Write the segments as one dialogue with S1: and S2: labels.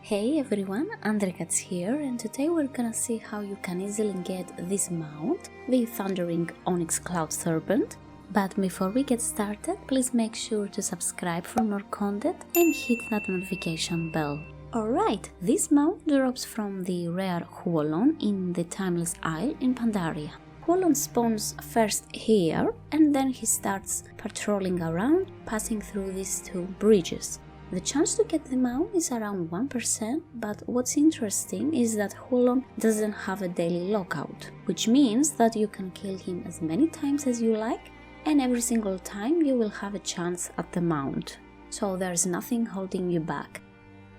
S1: Hey everyone, Andrekats here, and today we're gonna see how you can easily get this mount, the Thundering Onyx Cloud Serpent. But before we get started, please make sure to subscribe for more content and hit that notification bell. Alright, this mount drops from the rare Huolon in the Timelessisle in Pandaria. Huolon spawns first here, and then he starts patrolling around, passing through these two bridges. The chance to get the mount is around 1%, but what's interesting is that Huolon doesn't have a daily lockout, which means that you can kill him as many times as you like, and every single time you will have a chance at the mount. So there's nothing holding you back.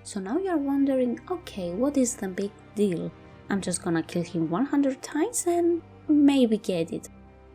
S1: So now you're wondering, okay, what is the big deal? I'm just gonna kill him 100 times and maybe get it.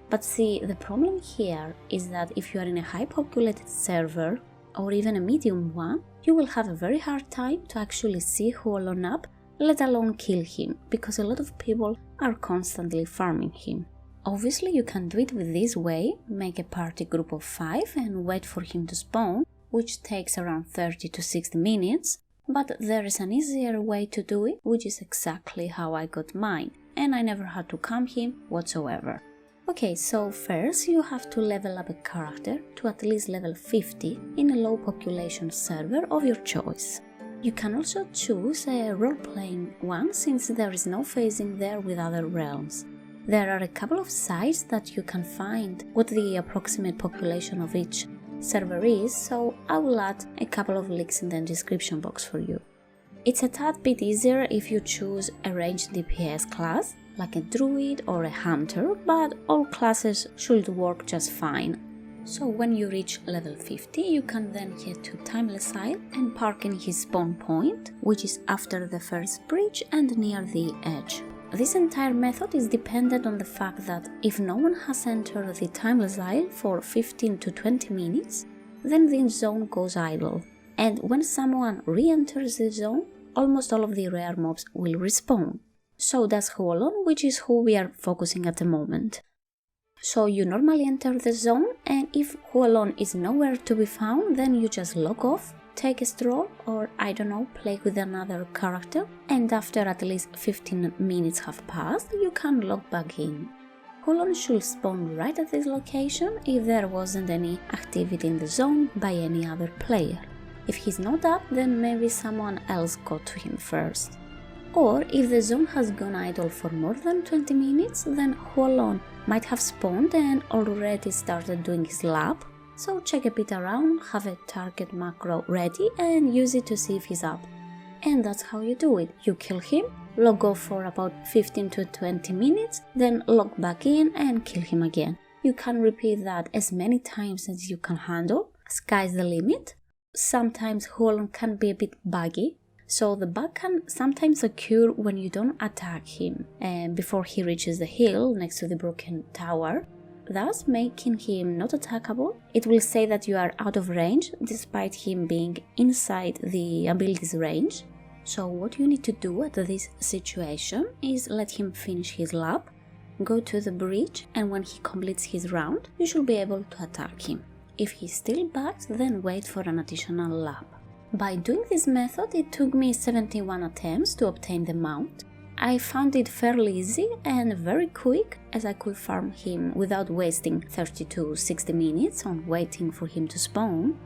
S1: But see, the problem here is that if you are in a high populated server, or even a medium one, you will have a very hard time to actually see Huolon up, let alone kill him, because a lot of people are constantly farming him. Obviously you can do it with this way, make a party group of 5 and wait for him to spawn, which takes around 30 to 60 minutes, but there is an easier way to do it, which is exactly how I got mine, and I never had to camp him whatsoever. Okay, so first you have to level up a character to at least level 50 in a low population server of your choice. You can also choose a role-playing one since there is no phasing there with other realms. There are a couple of sites that you can find what the approximate population of each server is, so I will add a couple of links in the description box for you. It's a tad bit easier if you choose a ranged DPS class, like a druid or a hunter, but all classes should work just fine. So when you reach level 50, you can then head to Timelessisle and park in his spawn point, which is after the first bridge and near the edge. This entire method is dependent on the fact that if no one has entered the Timelessisle for 15 to 20 minutes, then the zone goes idle. And when someone re-enters the zone, almost all of the rare mobs will respawn. So does Huolon, which is who we are focusing at the moment. So you normally enter the zone, and if Huolon is nowhere to be found, then you just log off, take a stroll, or I don't know, play with another character, and after at least 15 minutes have passed, you can log back in. Huolon should spawn right at this location if there wasn't any activity in the zone by any other player. If he's not up, then maybe someone else got to him first. Or if the zone has gone idle for more than 20 minutes, then Huolon might have spawned and already started doing his lap, so check a bit around, have a target macro ready and use it to see if he's up. And that's how you do it. You kill him, log off for about 15 to 20 minutes, then log back in and kill him again. You can repeat that as many times as you can handle, sky's the limit. Sometimes Huolon can be a bit buggy, so the bug can sometimes occur when you don't attack him before he reaches the hill next to the broken tower, thus making him not attackable. It will say that you are out of range despite him being inside the ability's range. So what you need to do at this situation is let him finish his lap, go to the bridge, and when he completes his round, you should be able to attack him. If he's still bugged, then wait for an additional lap. By doing this method, it took me 71 attempts to obtain the mount. I found it fairly easy and very quick, as I could farm him without wasting 30 to 60 minutes on waiting for him to spawn.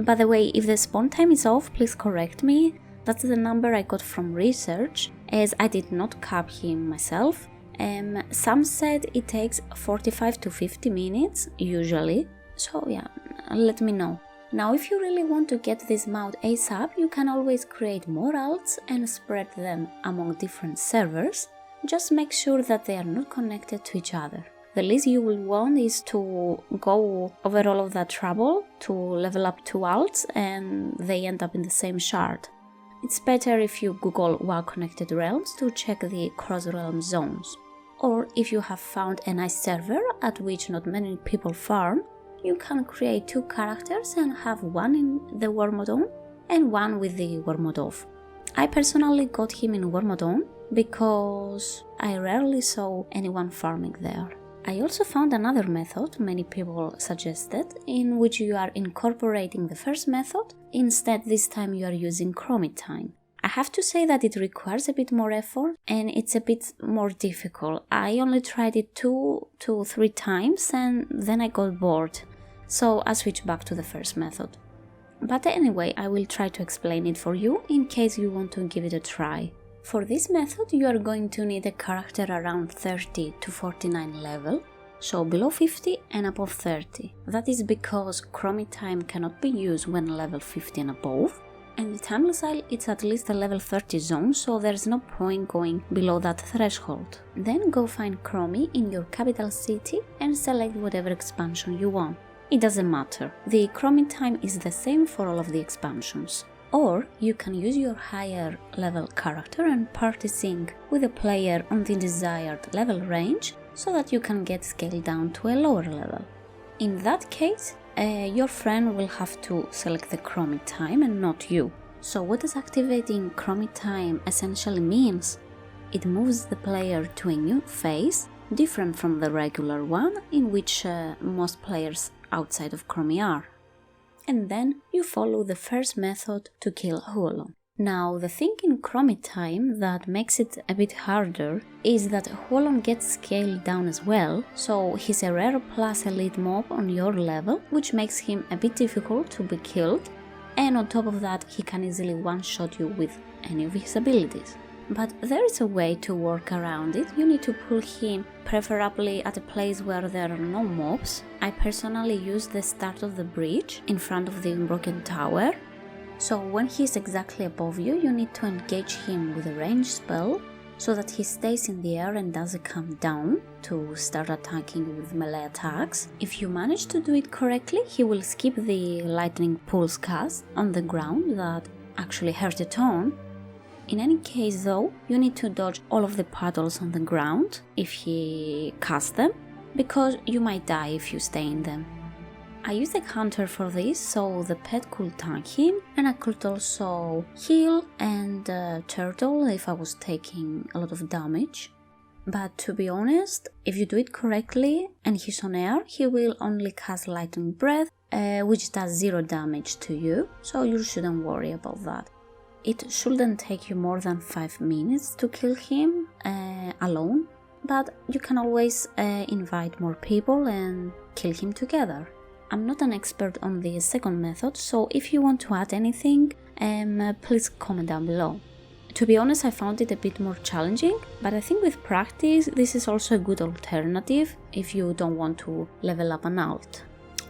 S1: By the way, if the spawn time is off, please correct me. That's the number I got from research, as I did not cap him myself. Some said it takes 45 to 50 minutes, usually, so yeah, let me know. Now if you really want to get this mount ASAP, you can always create more alts and spread them among different servers. Just make sure that they are not connected to each other. The least you will want is to go over all of that trouble to level up 2 alts and they end up in the same shard. It's better if you Google WoW connected realms to check the cross-realm zones. Or if you have found a nice server at which not many people farm, you can create 2 characters and have one in the war mode on and one with the war mode off. I personally got him in war mode on because I rarely saw anyone farming there. I also found another method many people suggested, in which you are incorporating the first method, instead this time you are using chromit time. I have to say that it requires a bit more effort and it's a bit more difficult. I only tried it 2 to 3 times and then I got bored, so I switched back to the first method. But anyway, I will try to explain it for you in case you want to give it a try. For this method you are going to need a character around 30 to 49 level, so below 50 and above 30. That is because NPCTime cannot be used when level 50 and above, and the timelessisle it's at least a level 30 zone, so there's no point going below that threshold. Then go find Chromie in your capital city and select whatever expansion you want. It doesn't matter, the NPCTime is the same for all of the expansions. Or you can use your higher level character and party sync with a player on the desired level range so that you can get scaled down to a lower level. In that case, your friend will have to select the NPCTime and not you. So what does activating NPCTime essentially means? It moves the player to a new phase, different from the regular one in which most players outside of Chromie are. And then you follow the first method to kill Huolon. Now, the thing in NPCTime that makes it a bit harder is that Huolon gets scaled down as well, so he's a rare plus elite mob on your level, which makes him a bit difficult to be killed, and on top of that he can easily one-shot you with any of his abilities. But there is a way to work around it. You need to pull him preferably at a place where there are no mobs. I personally use the start of the bridge in front of the Unbroken Tower. So when he's exactly above you, you need to engage him with a ranged spell so that he stays in the air and doesn't come down to start attacking you with melee attacks. If you manage to do it correctly, he will skip the lightning pulse cast on the ground that actually hurt a ton. In any case though, you need to dodge all of the puddles on the ground if he casts them, because you might die if you stay in them. I used a hunter for this, so the pet could tank him, and I could also heal and turtle if I was taking a lot of damage. But to be honest, if you do it correctly and he's on air, he will only cast lightning breath, which does 0 damage to you, so you shouldn't worry about that. It shouldn't take you more than 5 minutes to kill him alone, but you can always invite more people and kill him together. I'm not an expert on the second method, so if you want to add anything, please comment down below. To be honest, I found it a bit more challenging, but I think with practice this is also a good alternative if you don't want to level up an alt.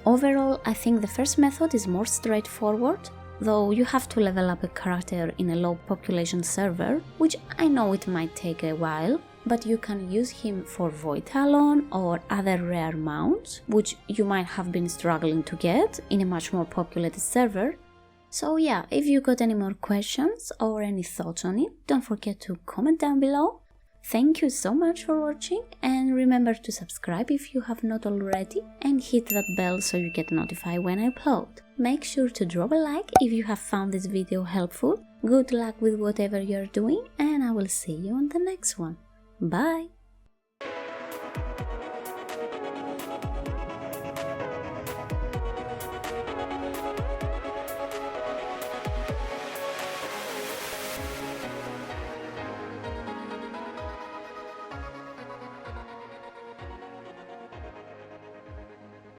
S1: Overall, I think the first method is more straightforward, though you have to level up a character in a low population server, which I know it might take a while, but you can use him for Void Talon or other rare mounts, which you might have been struggling to get in a much more populated server. So yeah, if you got any more questions or any thoughts on it, don't forget to comment down below. Thank you so much for watching, and remember to subscribe if you have not already and hit that bell so you get notified when I upload. Make sure to drop a like if you have found this video helpful. Good luck with whatever you're doing, and I will see you on the next one. Bye!